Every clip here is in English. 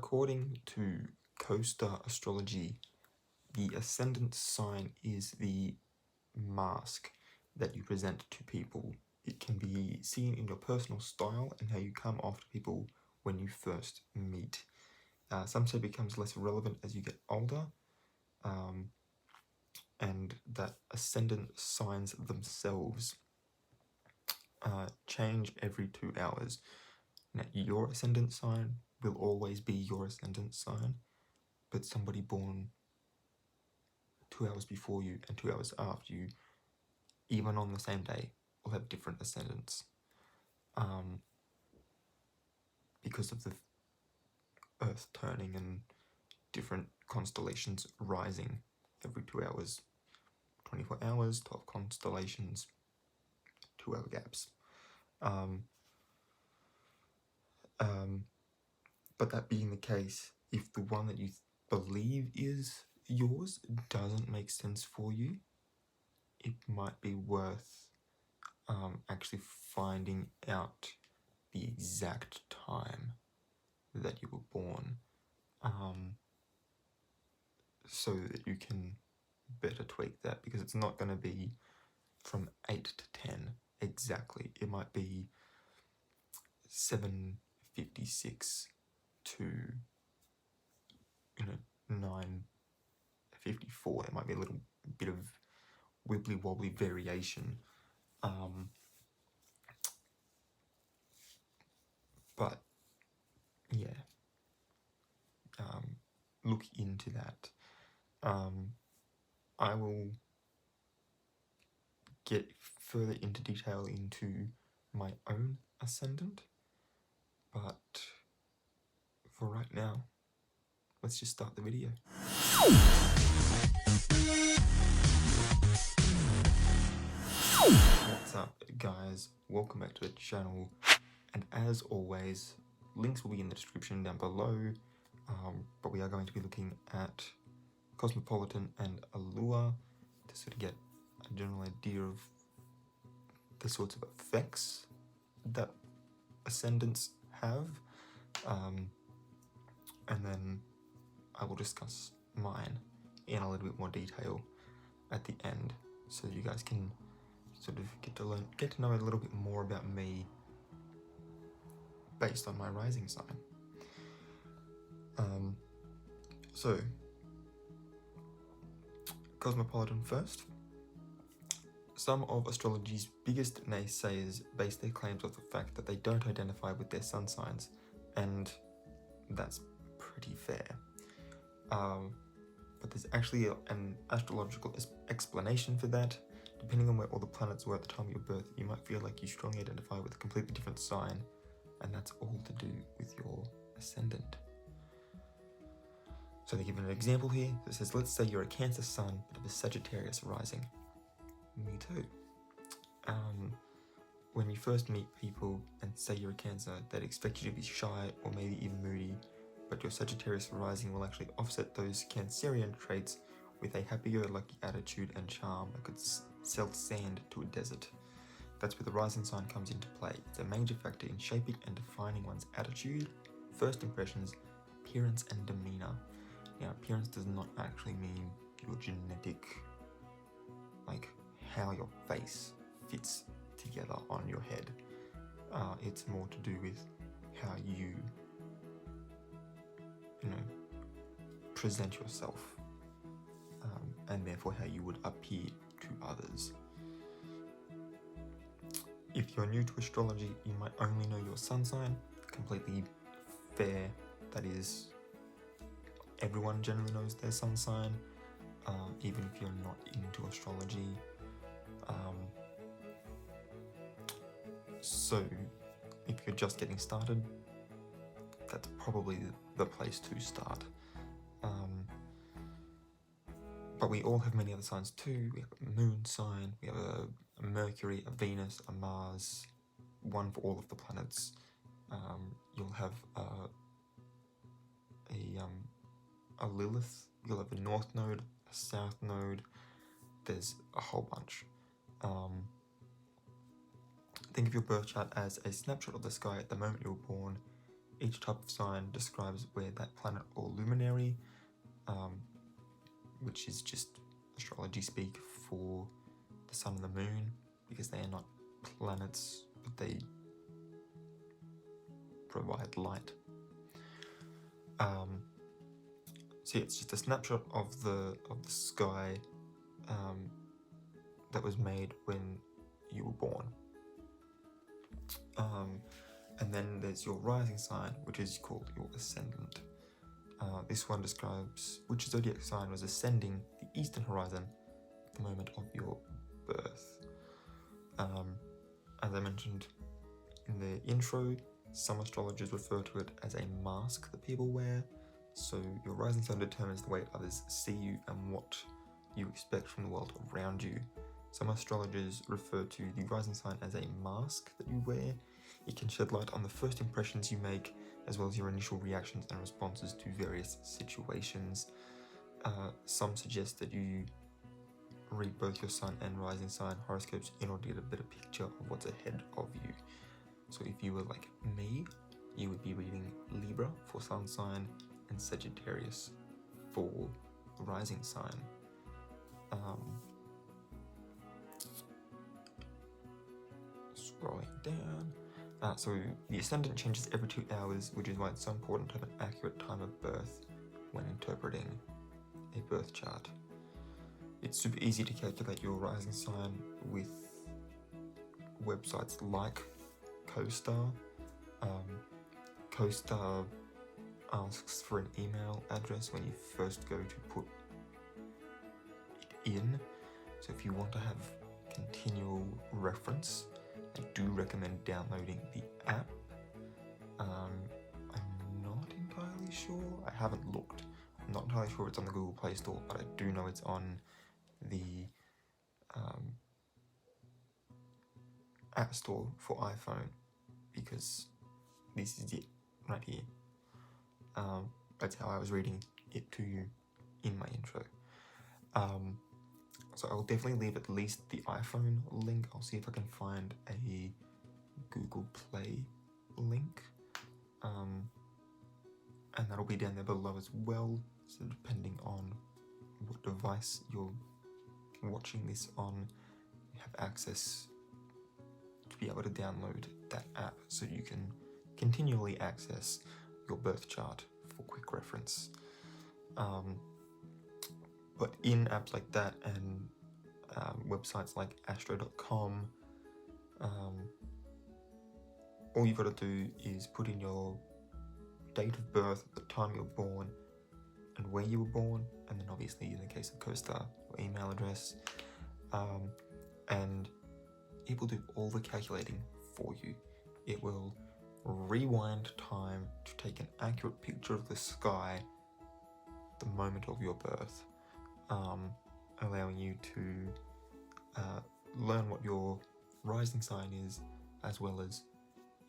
According to Co-Star Astrology, the ascendant sign is the mask that you present to people. It can be seen in your personal style and how you come off to people when you first meet. Some say it becomes less relevant as you get older, and that ascendant signs themselves change every 2 hours. Now, your ascendant sign will always be your ascendant sign, but somebody born 2 hours before you and 2 hours after you, even on the same day, will have different ascendants. Because of the Earth turning and different constellations rising every 2 hours, 24 hours, 12 constellations, 2 hour gaps. But that being the case, if the one that you believe is yours doesn't make sense for you, it might be worth actually finding out the exact time that you were born, so that you can better tweak that, because it's not going to be from 8 to 10 exactly. It might be 7:56 to 9:54. It might be a little bit of wibbly wobbly variation, but yeah, look into that. I will get further into detail into my own ascendant, but for right now, let's just start the video. What's up, guys? Welcome back to the channel, and as always, links will be in the description down below, but we are going to be looking at Cosmopolitan and Allure to sort of get a general idea of the sorts of effects that ascendants have, and then I will discuss mine in a little bit more detail at the end, so you guys can sort of get to know a little bit more about me based on my rising sign. So Cosmopolitan first. Some of astrology's biggest naysayers base their claims off the fact that they don't identify with their sun signs, and that's pretty fair. But there's actually an astrological explanation for that. Depending on where all the planets were at the time of your birth, you might feel like you strongly identify with a completely different sign, and that's all to do with your ascendant. So they give an example here that says, let's say you're a Cancer sun but have a Sagittarius rising. Me too. When you first meet people and say you're a Cancer, they'd expect you to be shy or maybe even moody, but your Sagittarius rising will actually offset those Cancerian traits with a happy-go-lucky attitude and charm that could sell sand to a desert. That's where the rising sign comes into play. It's a major factor in shaping and defining one's attitude, first impressions, appearance and demeanor. Now, appearance does not actually mean your genetic, like how your face fits together on your head. It's more to do with how you present yourself, and therefore how you would appear to others. If you're new to astrology, you might only know your sun sign. Completely fair. That is, everyone generally knows their sun sign, even if you're not into astrology. So if you're just getting started, that's probably the place to start. But we all have many other signs too. We have a moon sign, we have a Mercury, a Venus, a Mars, one for all of the planets. You'll have a Lilith, you'll have a North Node, a South Node. There's a whole bunch. Think of your birth chart as a snapshot of the sky at the moment you were born. Each type of sign describes where that planet or luminary, which is just astrology speak for the sun and the moon, because they are not planets, but they provide light. So yeah, it's just a snapshot of the sky that was made when you were born. And then there's your rising sign, which is called your ascendant. This one describes which zodiac sign was ascending the eastern horizon at the moment of your birth. As I mentioned in the intro, some astrologers refer to it as a mask that people wear. So your rising sign determines the way others see you and what you expect from the world around you. Some astrologers refer to the rising sign as a mask that you wear. It can shed light on the first impressions you make, as well as your initial reactions and responses to various situations. Some suggest that you read both your sun and rising sign horoscopes in order to get a better picture of what's ahead of you. So if you were like me, you would be reading Libra for sun sign and Sagittarius for rising sign. Scrolling down. So the ascendant changes every 2 hours, which is why it's so important to have an accurate time of birth when interpreting a birth chart. It's super easy to calculate your rising sign with websites like CoStar. CoStar asks for an email address when you first go to put it in. So if you want to have continual reference, I do recommend downloading the app. I'm not entirely sure. I haven't looked. I'm not entirely sure it's on the Google Play Store, but I do know it's on the App Store for iPhone, because this is it right here. That's how I was reading it to you in my intro. So I'll definitely leave at least the iPhone link. I'll see if I can find a Google Play link. And that'll be down there below as well. So depending on what device you're watching this on, you have access to be able to download that app so you can continually access your birth chart for quick reference. But in apps like that and websites like astro.com, all you've got to do is put in your date of birth, the time you were born, and where you were born, and then obviously in the case of CoStar, your email address, and it will do all the calculating for you. It will rewind time to take an accurate picture of the sky the moment of your birth, allowing you to learn what your rising sign is, as well as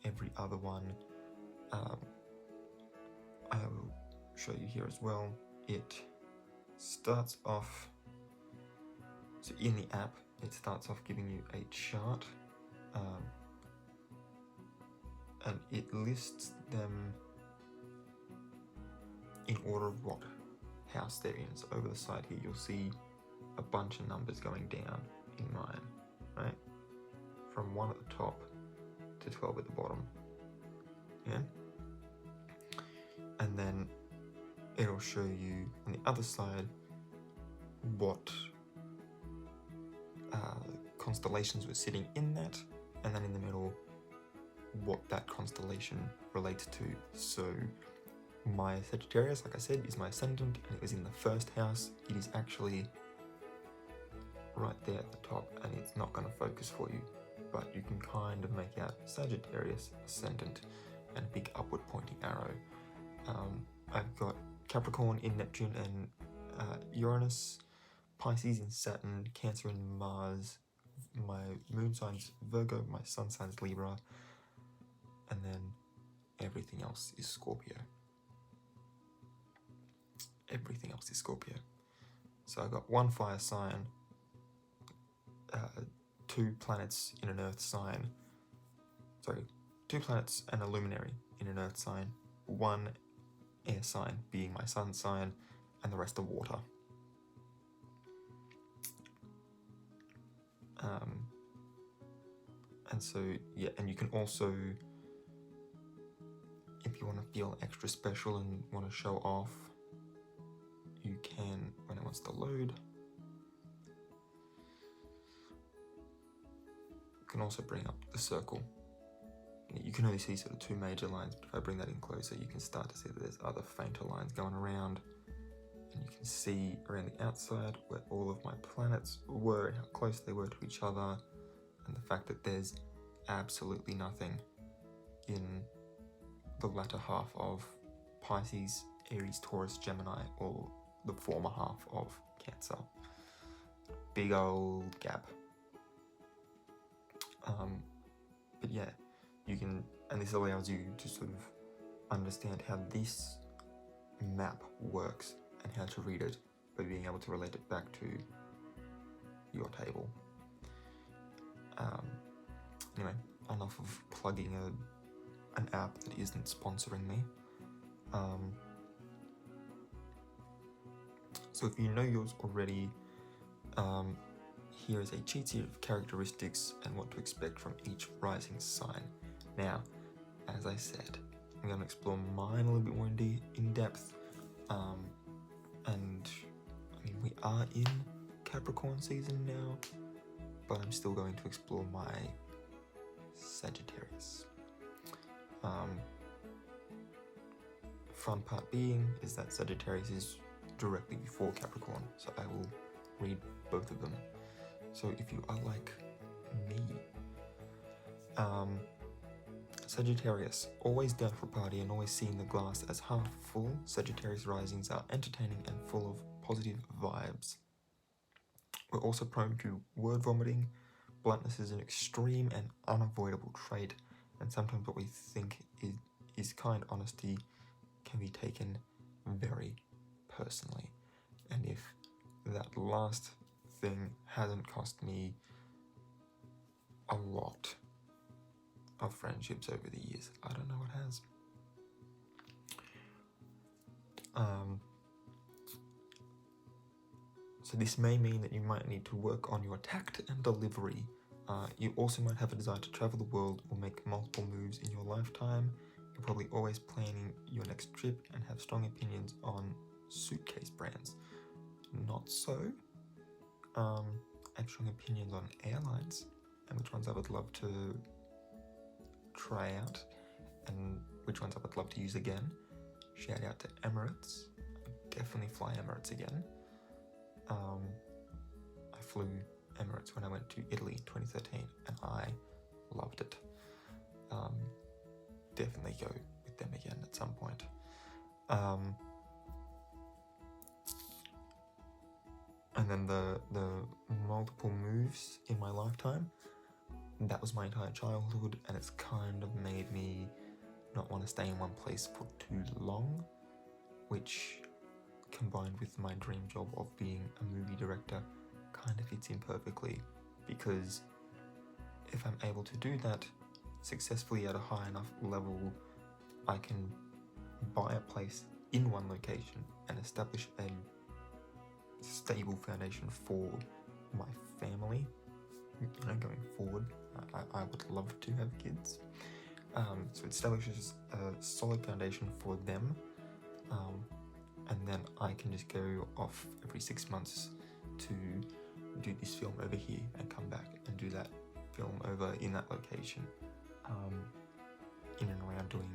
every other one. I will show you here as well. It starts off, so in the app, it starts off giving you a chart, and it lists them in order of what house they're in. So over the side here, you'll see a bunch of numbers going down in mine, right? From 1 at the top to 12 at the bottom, yeah? And then it'll show you on the other side what constellations were sitting in that, and then in the middle what that constellation relates to. So my Sagittarius, like I said, is my ascendant, and it was in the first house. It is actually right there at the top, and it's not going to focus for you, but you can kind of make out Sagittarius, ascendant, and a big upward pointing arrow. I've got Capricorn in Neptune and Uranus, Pisces in Saturn, Cancer in Mars, my moon sign's Virgo, my sun sign's Libra, and then everything else is Scorpio. Everything else is Scorpio. So I've got 1 fire sign, 2 planets in an earth sign, sorry, 2 planets and a luminary in an earth sign, 1 air sign being my sun sign, and the rest are water. And so, yeah, and you can also, if you want to feel extra special and want to show off, you can, when it wants to load, you can also bring up the circle. You can only see sort of 2 major lines, but if I bring that in closer, you can start to see that there's other fainter lines going around. And you can see around the outside where all of my planets were and how close they were to each other, and the fact that there's absolutely nothing in the latter half of Pisces, Aries, Taurus, Gemini, or the former half of Cancer. Big old gap. But yeah, you can, and this allows you to sort of understand how this map works and how to read it by being able to relate it back to your table. Anyway, enough of plugging an app that isn't sponsoring me. So if you know yours already, here is a cheat sheet of characteristics and what to expect from each rising sign. Now, as I said, I'm going to explore mine a little bit more in depth. And I mean, we are in Capricorn season now, but I'm still going to explore my Sagittarius. Fun part being is that Sagittarius is directly before Capricorn, so I will read both of them. So if you are like me, Sagittarius, always down for a party and always seeing the glass as half full, Sagittarius risings are entertaining and full of positive vibes. We're also prone to word vomiting. Bluntness is an extreme and unavoidable trait, and sometimes what we think is kind honesty can be taken very personally. And if that last thing hasn't cost me a lot of friendships over the years, I don't know what has. So this may mean that you might need to work on your tact and delivery. You also might have a desire to travel the world or make multiple moves in your lifetime. You're probably always planning your next trip and have strong opinions on suitcase brands. Not so. I have strong opinions on airlines and which ones I would love to try out and which ones I would love to use again. Shout out to Emirates. I would definitely fly Emirates again. I flew Emirates when I went to Italy in 2013 and I loved it. Definitely go with them again at some point. And then the multiple moves in my lifetime, that was my entire childhood, and it's kind of made me not want to stay in one place for too long, which combined with my dream job of being a movie director kind of fits in perfectly, because if I'm able to do that successfully at a high enough level, I can buy a place in one location and establish a stable foundation for my family, going forward. I would love to have kids, so it establishes a solid foundation for them, and then I can just go off every 6 months to do this film over here and come back and do that film over in that location, in and around doing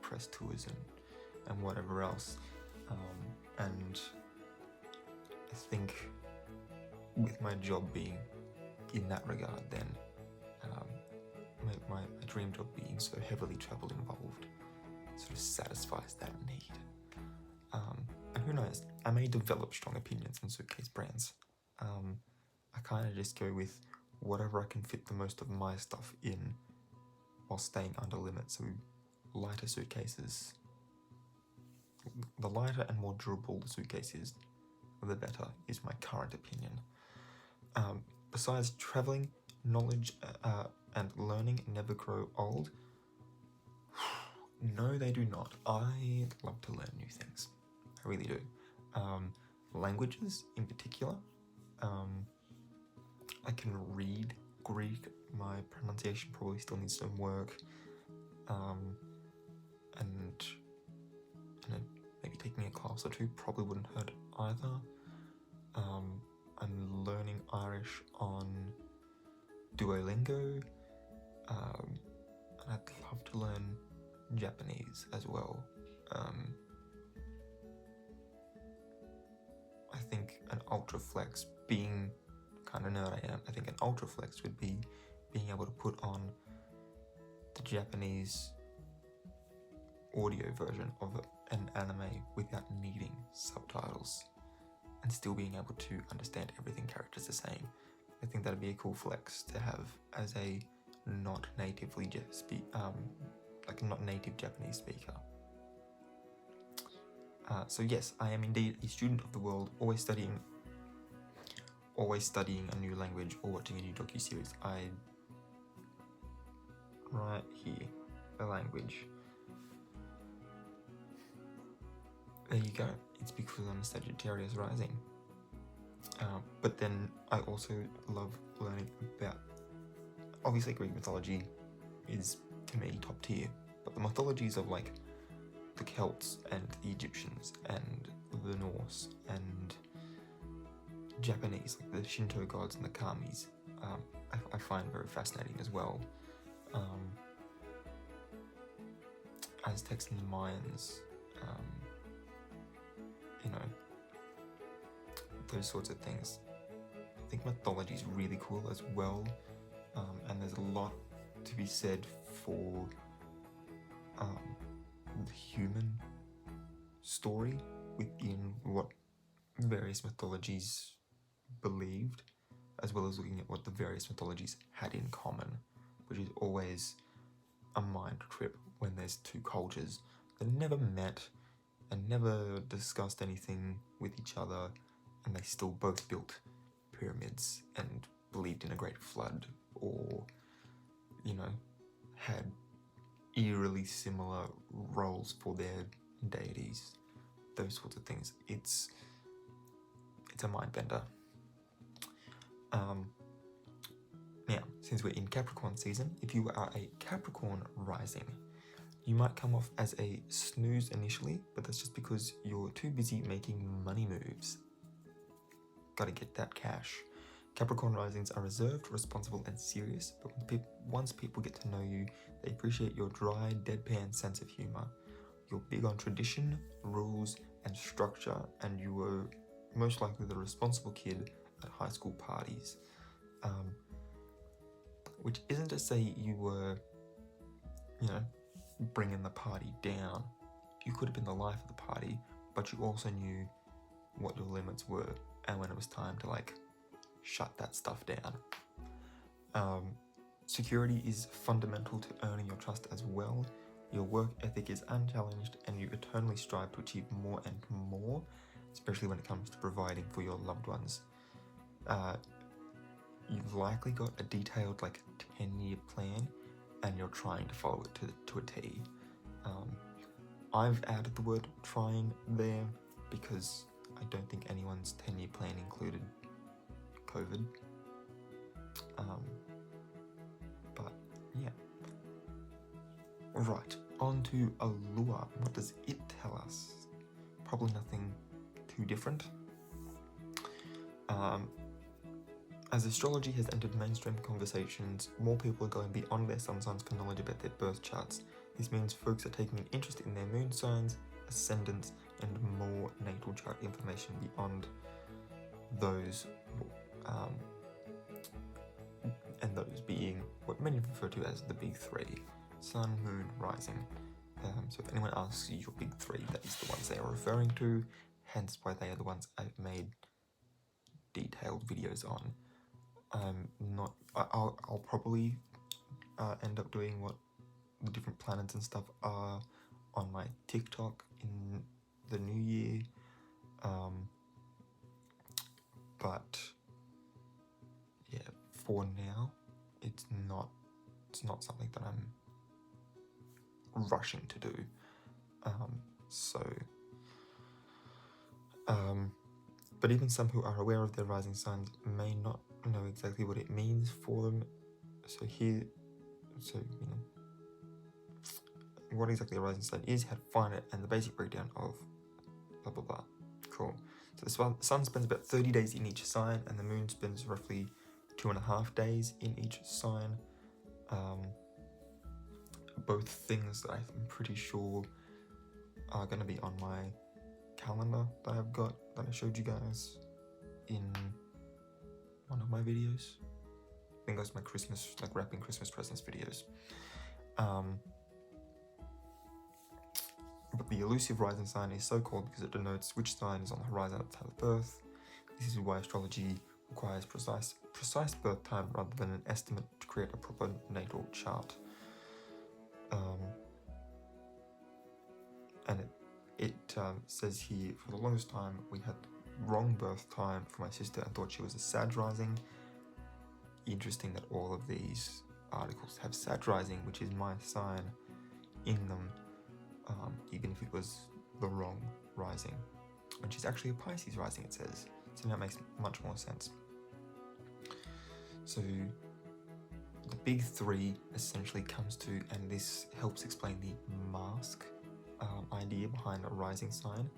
press tours and whatever else, and I think with my job being in that regard, then my dream job being so heavily travel involved sort of satisfies that need. And who knows, I may develop strong opinions on suitcase brands. I kind of just go with whatever I can fit the most of my stuff in while staying under limit. So lighter suitcases, the lighter and more durable the suitcase is, the better, is my current opinion. Besides traveling, knowledge and learning never grow old. No, they do not. I love to learn new things. I really do. Languages in particular. I can read Greek. My pronunciation probably still needs some work. And maybe taking a class or two probably wouldn't hurt either. I'm learning Irish on Duolingo. And I'd love to learn Japanese as well. I think an ultra flex, being kind of nerd I am, I think an ultra flex would be being able to put on the Japanese audio version of an anime without needing subtitles and still being able to understand everything characters are saying. I think that'd be a cool flex to have as a not natively not native Japanese speaker. So yes, I am indeed a student of the world, always studying a new language or watching a new docuseries. Right here, a language. There you go. It's because I'm a Sagittarius rising. But then I also love learning about, obviously Greek mythology is to me top tier, but the mythologies of like the Celts and the Egyptians and the Norse and Japanese, like the Shinto gods and the kamis, I find very fascinating as well. Aztecs and the Mayans, those sorts of things. I think mythology is really cool as well, and there's a lot to be said for the human story within what various mythologies believed, as well as looking at what the various mythologies had in common, which is always a mind trip when there's two cultures that never met and never discussed anything with each other, and they still both built pyramids and believed in a great flood, or had eerily similar roles for their deities, those sorts of things. It's a mind bender. Now, since we're in Capricorn season, if you are a Capricorn rising, you might come off as a snooze initially, but that's just because you're too busy making money moves. Gotta get that cash. Capricorn risings are reserved, responsible, and serious, but once people get to know you, they appreciate your dry, deadpan sense of humor. You're big on tradition, rules, and structure, and you were most likely the responsible kid at high school parties. Which isn't to say you were, bringing the party down. You could have been the life of the party, but you also knew what your limits were and when it was time to shut that stuff down. Security is fundamental to earning your trust as well. Your work ethic is unchallenged and you eternally strive to achieve more and more, especially when it comes to providing for your loved ones. You've likely got a detailed 10-year plan and you're trying to follow it to a T. I've added the word trying there because I don't think anyone's 10-year plan included COVID. But yeah. Right, on to Allure. What does it tell us? Probably nothing too different. As astrology has entered mainstream conversations, more people are going beyond their sun signs for knowledge about their birth charts. This means folks are taking an interest in their moon signs, ascendants, and more natal chart information beyond those, and those being what many refer to as the big three: sun, moon, rising. So if anyone asks you your big three, that is the ones they are referring to, hence why they are the ones I've made detailed videos on. I'll probably end up doing what the different planets and stuff are on my TikTok in the new year, but yeah, for now it's not something that I'm rushing to do. But even some who are aware of their rising signs may not know exactly what it means for them. So what exactly a rising sign is, how to find it, and the basic breakdown of blah blah blah. Cool. So the sun spends about 30 days in each sign, and the moon spends roughly 2.5 days in each sign. Both things that I'm pretty sure are going to be on my calendar that I've got, that I showed you guys in one of my videos. I think it was my Christmas, like wrapping Christmas presents videos. But the elusive rising sign is so called because it denotes which sign is on the horizon at the time of birth. This is why astrology requires precise birth time rather than an estimate to create a proper natal chart. And it says here, for the longest time we had wrong birth time for my sister and thought she was a Sag rising. Interesting that all of these articles have Sag rising, which is my sign, in them, even if it was the wrong rising. And she's actually a Pisces rising, it says. So that makes much more sense. So the big three essentially comes to, and this helps explain the mask idea behind a rising sign.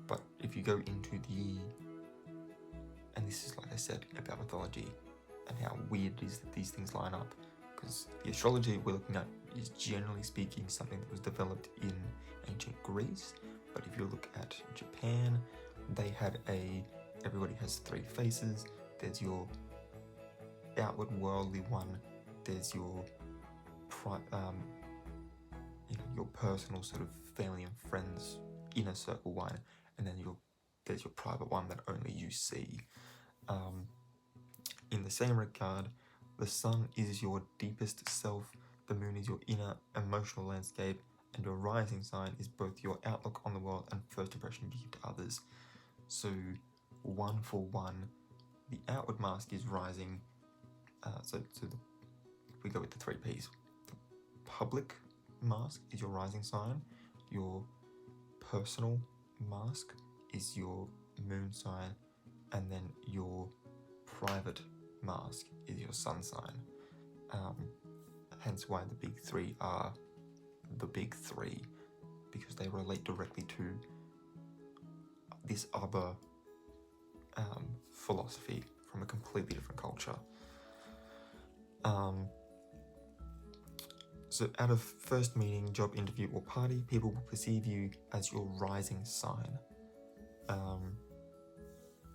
But if you go into and this is, like I said, about mythology and how weird it is that these things line up, because the astrology we're looking at is, generally speaking, something that was developed in ancient Greece. But if you look at Japan, they had everybody has 3 faces. There's your outward worldly one, there's your your personal sort of family and friends inner circle one, and then there's your private one that only you see. In the same regard, the sun is your deepest self, the moon is your inner emotional landscape, and your rising sign is both your outlook on the world and first impression you give to others. So 1 for 1, the outward mask is rising. We go with the 3 P's. The public mask is your rising sign. Your personal mask is your moon sign, and then your private mask is your sun sign. Hence why the big 3 are the big 3, because they relate directly to this other philosophy from a completely different culture. So out of first meeting, job interview, or party, people will perceive you as your rising sign.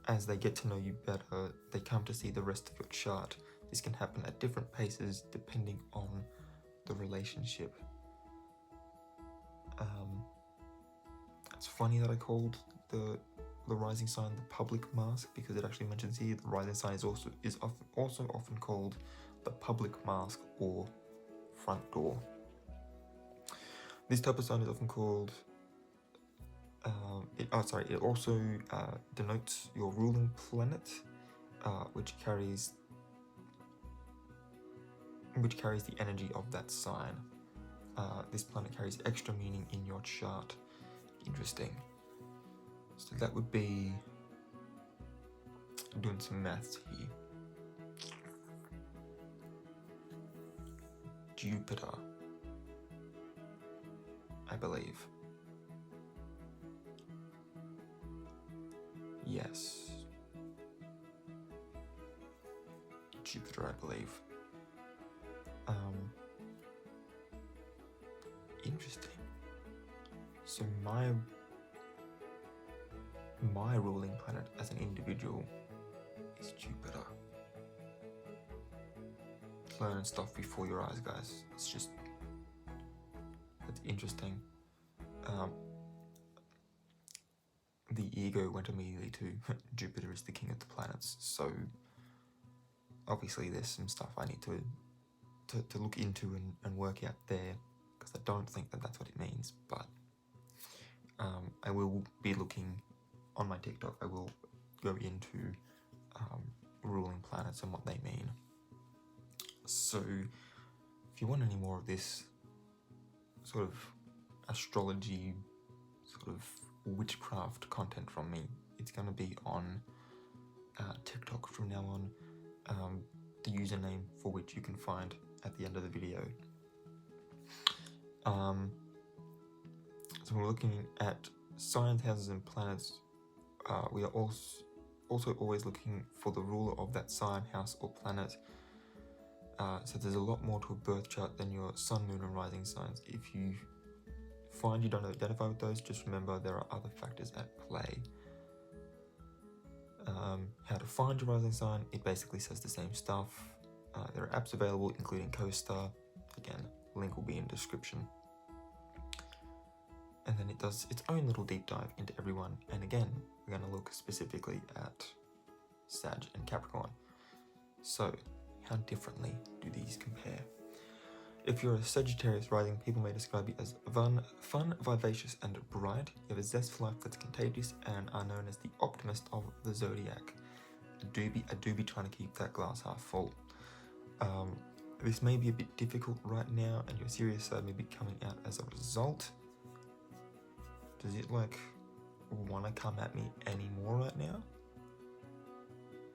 As they get to know you better, they come to see the rest of your chart. This can happen at different paces depending on the relationship. It's funny that I called the rising sign the public mask, because it actually mentions here the rising sign is also often called the public mask or front door. This type of sign is often called it also denotes your ruling planet, which carries the energy of that sign. This planet carries extra meaning in your chart. Interesting. So that would be, doing some maths here. Jupiter, I believe. Yes. Jupiter, I believe. Interesting. So my ruling planet as an individual is Jupiter. Learning stuff before your eyes, guys. That's interesting. The ego went immediately to Jupiter is the king of the planets, so obviously there's some stuff I need to look into and work out there, because I don't think that that's what it means. But I will be looking on my TikTok. I will go into ruling planets and what they mean. So if you want any more of this, sort of astrology, sort of witchcraft content from me, it's going to be on TikTok from now on, the username for which you can find at the end of the video. So we're looking at signs, houses and planets. We are also always looking for the ruler of that sign, house or planet. So there's a lot more to a birth chart than your sun, moon and rising signs. If you find you don't identify with those, just remember there are other factors at play. How to find your rising sign, it basically says the same stuff. There are apps available including CoStar. Again, link will be in description. And then it does its own little deep dive into everyone. And again, we're going to look specifically at Sag and Capricorn. So, how differently do these compare? If you're a Sagittarius rising, people may describe you as fun, vivacious, and bright. You have a zest for life that's contagious and are known as the optimist of the zodiac. I do be trying to keep that glass half full. This may be a bit difficult right now, and your serious side may be coming out as a result. Does it want to come at me anymore right now?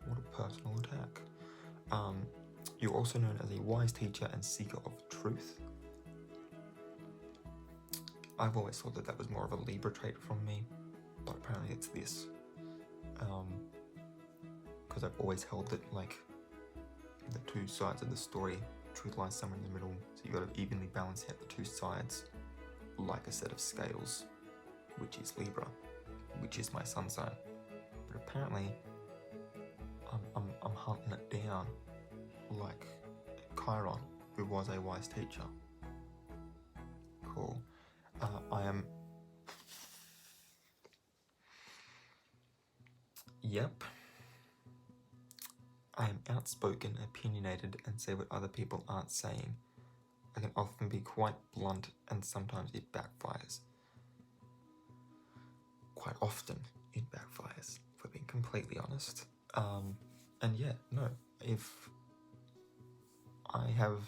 What a personal attack. You're also known as a wise teacher and seeker of truth. I've always thought that was more of a Libra trait from me, but apparently it's this. Because I've always held that the two sides of the story, truth lies somewhere in the middle, so you've got to evenly balance out the two sides like a set of scales, which is Libra, which is my sun sign. But apparently I'm hunting it down like Chiron, who was a wise teacher. Cool. Yep. I am outspoken, opinionated, and say what other people aren't saying. I can often be quite blunt, and sometimes it backfires. Quite often it backfires, if we're being completely honest. And yeah, no, if I have...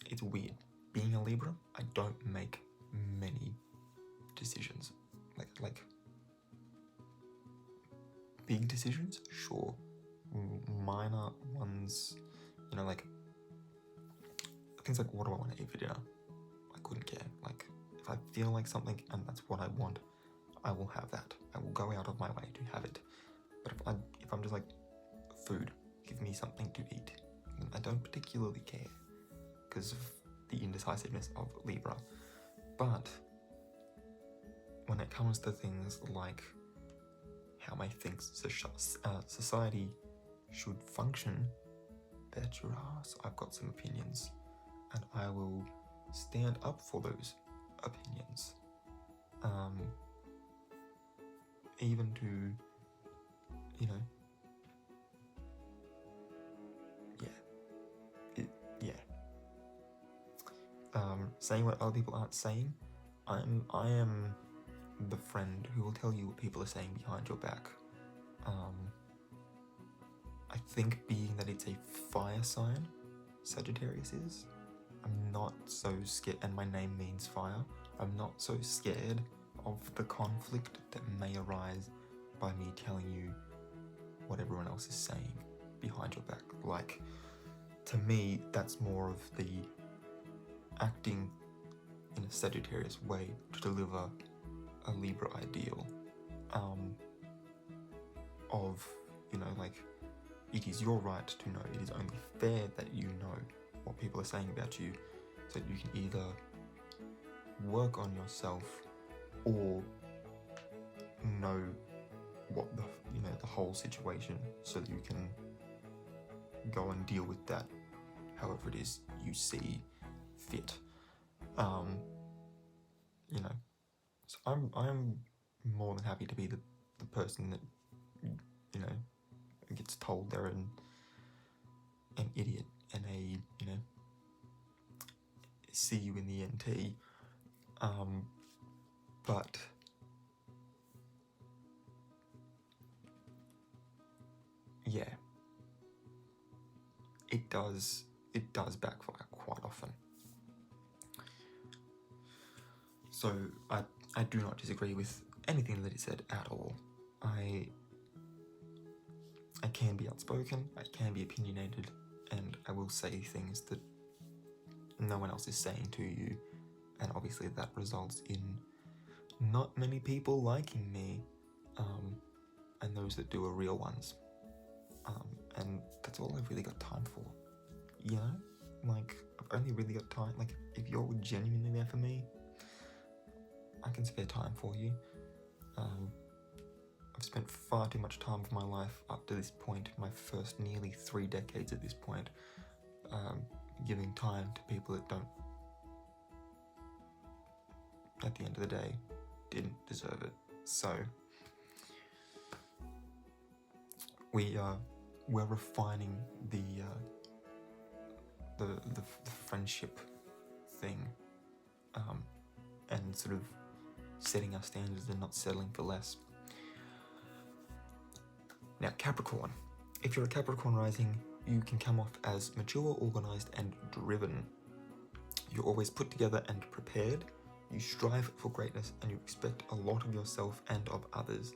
It's weird. Being a Libra, I don't make many decisions. Like big decisions, sure. Minor ones, things like, what do I want to eat for dinner? I couldn't care. If I feel like something and that's what I want, I will have that. I will go out of my way to have it. But if I'm just like, food, give me something to eat, I don't particularly care because of the indecisiveness of Libra. But when it comes to things like how I think society should function, bet your ass I've got some opinions, and I will stand up for those opinions. Even to, saying what other people aren't saying. I am the friend who will tell you what people are saying behind your back. I think being that it's a fire sign, Sagittarius is, I'm not so scared, and my name means fire, I'm not so scared of the conflict that may arise by me telling you what everyone else is saying behind your back. To me, that's more of the acting in a Sagittarius way to deliver a Libra ideal of, it is your right to know. It is only fair that you know what people are saying about you, so that you can either work on yourself or know what the whole situation, so that you can go and deal with that however it is you see fit. So I'm more than happy to be the person that gets told they're an idiot and a see you in the NT. But yeah, it does backfire quite often. So I do not disagree with anything that he said at all. I can be outspoken, I can be opinionated, and I will say things that no one else is saying to you, and obviously that results in not many people liking me, and those that do are real ones, and that's all I've really got time for, you know? Like, I've only really got time, like, if you're genuinely there for me, I can spare time for you. I've spent far too much time of my life up to this point, my first nearly 3 decades at this point, giving time to people that don't, at the end of the day, didn't deserve it. So we're refining the friendship thing, and sort of setting our standards and not settling for less. Now, Capricorn. If you're a Capricorn rising, you can come off as mature, organised and driven. You're always put together and prepared. You strive for greatness and you expect a lot of yourself and of others.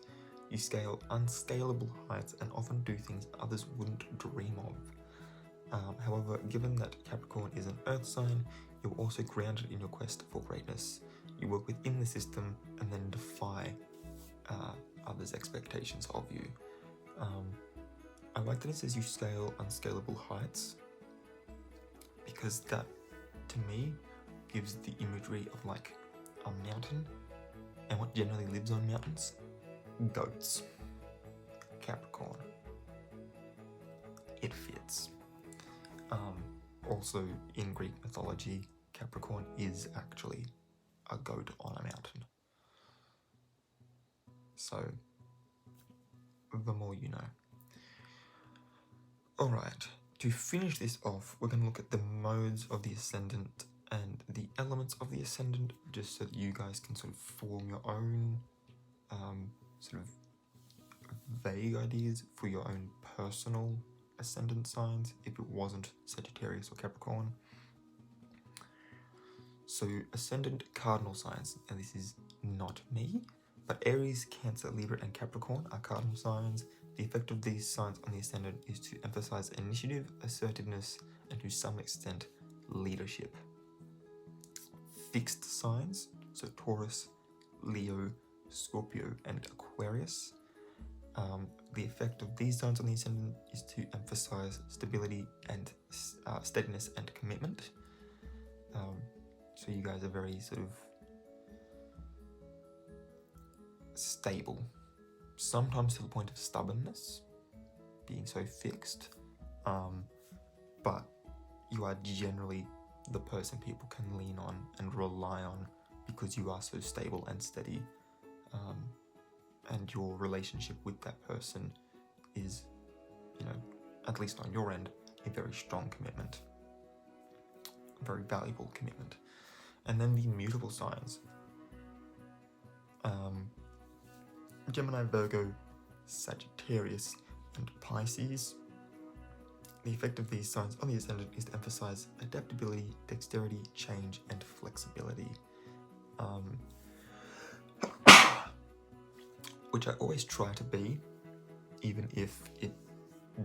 You scale unscalable heights and often do things others wouldn't dream of. However, given that Capricorn is an earth sign, you're also grounded in your quest for greatness. You work within the system and then defy others' expectations of you. I like that it says you scale unscalable heights, because that, to me, gives the imagery of like a mountain, and what generally lives on mountains? Goats. Capricorn. It fits. Also, in Greek mythology, Capricorn is actually a goat on a mountain. So, the more you know. Alright, to finish this off, we're going to look at the modes of the Ascendant and the elements of the Ascendant, just so that you guys can sort of form your own sort of vague ideas for your own personal Ascendant signs, if it wasn't Sagittarius or Capricorn. So, Ascendant cardinal signs, and this is not me, but Aries, Cancer, Libra and Capricorn are cardinal signs. The effect of these signs on the Ascendant is to emphasize initiative, assertiveness, and to some extent, leadership. Fixed signs, so Taurus, Leo, Scorpio, and Aquarius. The effect of these signs on the Ascendant is to emphasize stability and steadiness and commitment. So you guys are very sort of stable, sometimes to the point of stubbornness, being so fixed, but you are generally the person people can lean on and rely on because you are so stable and steady, and your relationship with that person is, you know, at least on your end, a very strong commitment, a very valuable commitment. And then the mutable signs. Gemini, Virgo, Sagittarius, and Pisces. The effect of these signs on the Ascendant is to emphasize adaptability, dexterity, change, and flexibility. Which I always try to be, even if it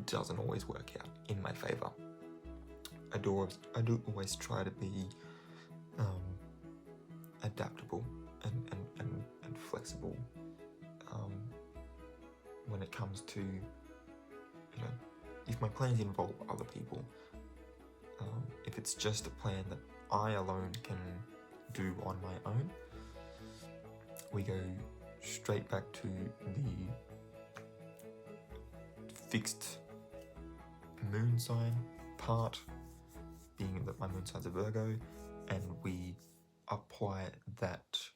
doesn't always work out in my favor. I do always try to be adaptable and flexible when it comes to, you know, if my plans involve other people. If it's just a plan that I alone can do on my own, we go straight back to the fixed moon sign part, being that my moon sign's a Virgo, and we apply that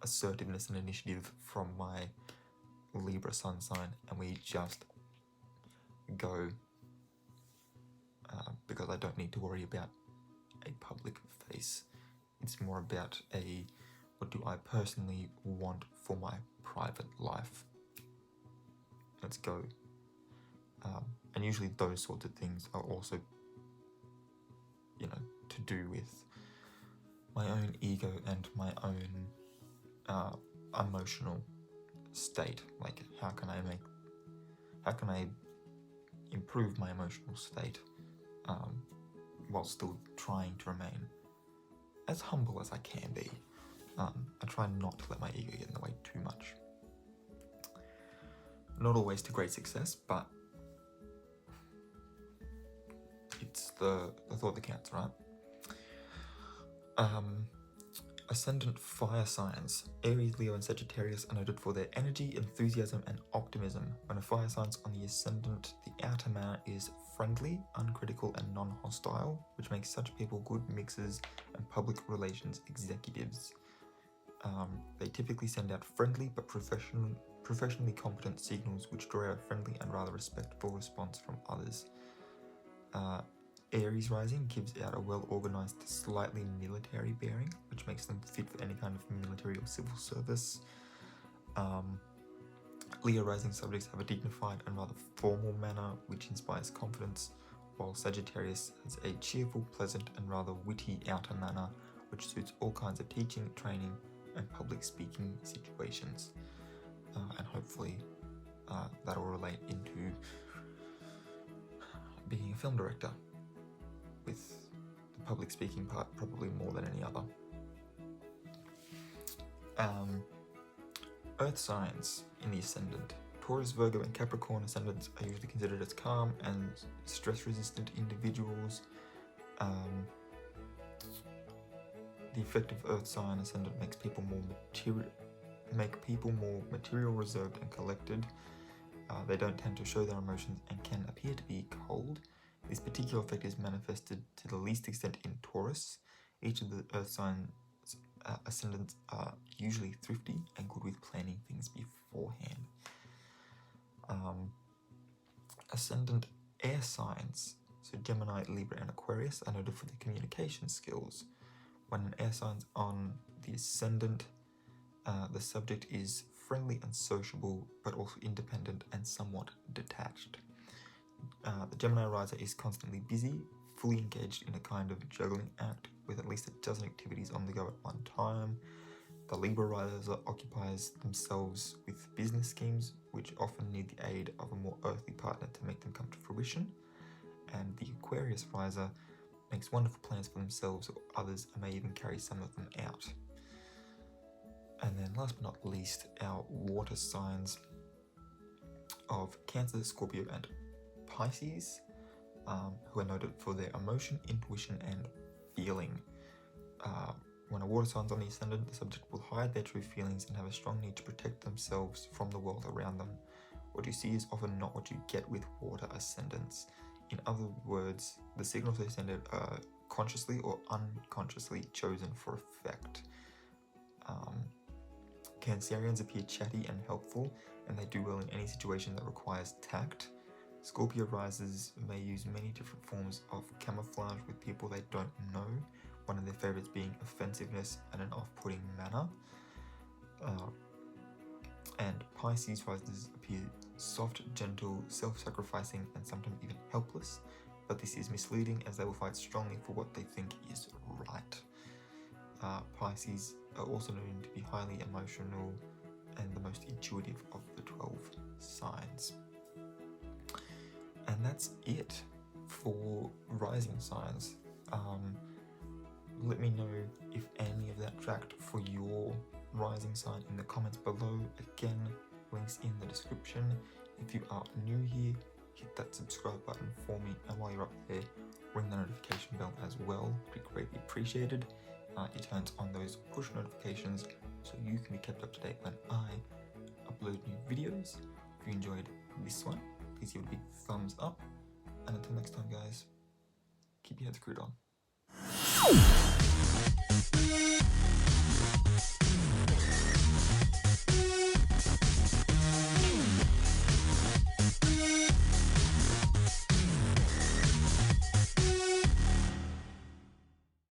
assertiveness and initiative from my Libra sun sign, and we just go, because I don't need to worry about a public face. It's more about what do I personally want for my private life? Let's go. And usually those sorts of things are also, you know, to do with my own ego and my own emotional state. Like, how can I improve my emotional state while still trying to remain as humble as I can be. I try not to let my ego get in the way too much. Not always to great success, but it's the thought that counts, right? Ascendant fire signs. Aries, Leo, and Sagittarius are noted for their energy, enthusiasm, and optimism. When a fire sign's on the ascendant, the outer manner is friendly, uncritical, and non-hostile, which makes such people good mixers and public relations executives. They typically send out friendly but professionally competent signals which draw a friendly and rather respectful response from others. Aries rising gives out a well-organised, slightly military bearing, which makes them fit for any kind of military or civil service. Leo rising subjects have a dignified and rather formal manner, which inspires confidence, while Sagittarius has a cheerful, pleasant, and rather witty outer manner, which suits all kinds of teaching, training, and public speaking situations. And hopefully that'll relate into being a film director, with the public speaking part probably more than any other. Earth signs in the ascendant. Taurus, Virgo, and Capricorn ascendants are usually considered as calm and stress-resistant individuals. The effect of Earth sign ascendant makes people more material, reserved, and collected. They don't tend to show their emotions and can appear to be cold. This particular effect is manifested to the least extent in Taurus. Each of the Earth signs ascendants are usually thrifty and good with planning things beforehand. Ascendant air signs, so Gemini, Libra, and Aquarius, are noted for their communication skills. When an air sign's on the ascendant, the subject is friendly and sociable, but also independent and somewhat detached. The Gemini riser is constantly busy, fully engaged in a kind of juggling act with at least a dozen activities on the go at one time. The Libra riser occupies themselves with business schemes, which often need the aid of a more earthly partner to make them come to fruition. And the Aquarius riser makes wonderful plans for themselves or others and may even carry some of them out. And then last but not least, our water signs of Cancer, Scorpio, and Pisces, who are noted for their emotion, intuition, and feeling. When a water sign's on the ascendant, the subject will hide their true feelings and have a strong need to protect themselves from the world around them. What you see is often not what you get with water ascendants. In other words, the signals they send out are consciously or unconsciously chosen for effect. Cancerians appear chatty and helpful, and they do well in any situation that requires tact. Scorpio risers may use many different forms of camouflage with people they don't know, one of their favorites being offensiveness and an off-putting manner. And Pisces risers appear soft, gentle, self-sacrificing, and sometimes even helpless, but this is misleading as they will fight strongly for what they think is right. Pisces are also known to be highly emotional and the most intuitive of the 12 signs. And that's it for rising signs. Let me know if any of that tracked for your rising sign in the comments below. Again, links in the description. If you are new here, hit that subscribe button for me, and while you're up there, ring the notification bell as well. It'd be greatly appreciated. It turns on those push notifications so you can be kept up to date when I upload new videos. If you enjoyed this one, please give it a big thumbs up, and until next time guys, keep your heads screwed on.